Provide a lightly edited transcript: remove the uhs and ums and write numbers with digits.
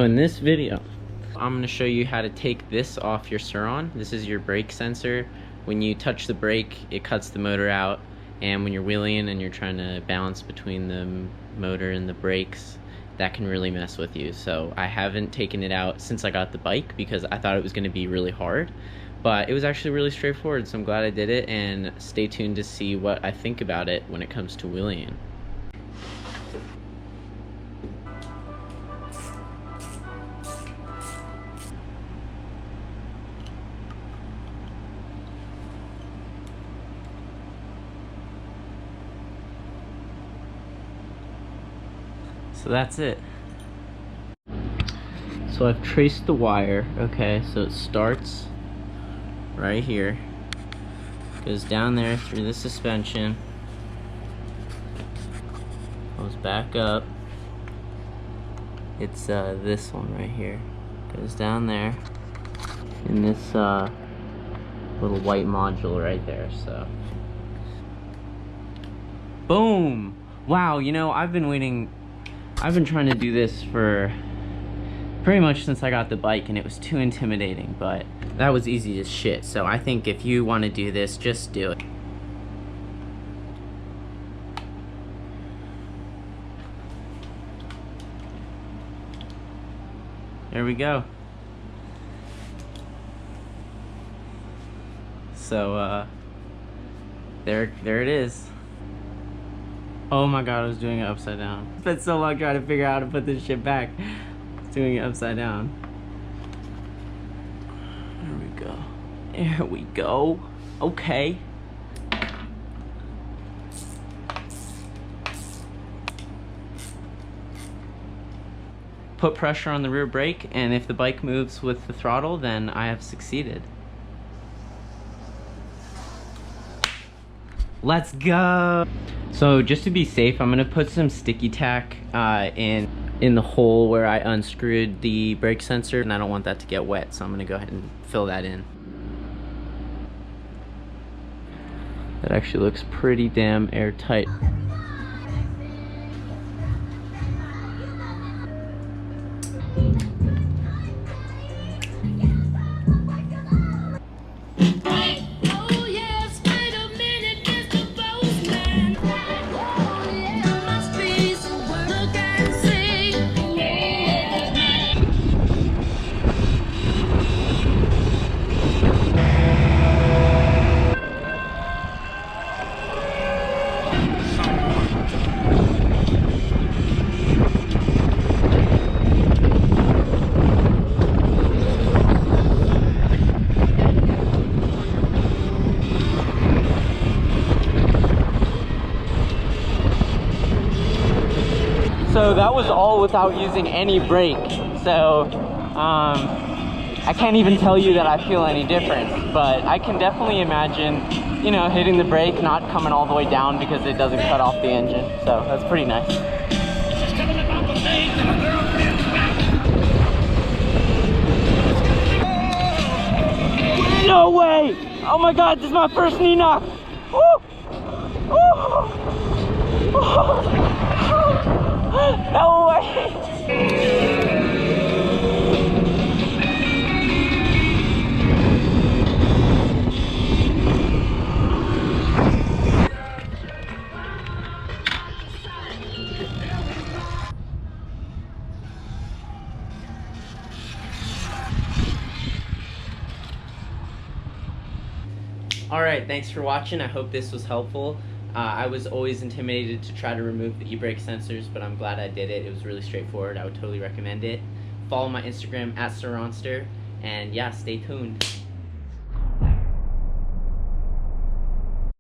in this video, I'm going to show you how to take this off your SURRON. This is your brake sensor. When you touch the brake, it cuts the motor out, and when you're wheeling and you're trying to balance between the motor and the brakes, that can really mess with you. So I haven't taken it out since I got the bike because I thought it was going to be really hard, but it was actually really straightforward, so I'm glad I did it, and stay tuned to see what I think about it when it comes to wheeling. So that's it. So I've traced the wire, okay, so it starts right here, goes down there through the suspension, goes back up, it's this one right here, goes down there, in this little white module right there, so. Boom! Wow, you know, I've been trying to do this for pretty much since I got the bike, and it was too intimidating, but that was easy as shit. So I think if you want to do this, just do it. There we go. So there it is. Oh my god, I was doing it upside down. It's been so long trying to figure out how to put this shit back. I was doing it upside down. There we go. There we go. Okay. Put pressure on the rear brake, and if the bike moves with the throttle, then I have succeeded. Let's go! So just to be safe, I'm gonna put some sticky tack in the hole where I unscrewed the brake sensor, and I don't want that to get wet, so I'm gonna go ahead and fill that in. That actually looks pretty damn airtight. So that was all without using any brake. So I can't even tell you that I feel any difference, but I can definitely imagine, you know, hitting the brake, not coming all the way down because it doesn't cut off the engine. So that's pretty nice. No way! Oh my god, this is my first knee knock! Woo! Woo! No way! Alright, thanks for watching. I hope this was helpful. I was always intimidated to try to remove the e-brake sensors, but I'm glad I did it. It was really straightforward. I would totally recommend it. Follow my Instagram @SURRONster, and yeah, stay tuned.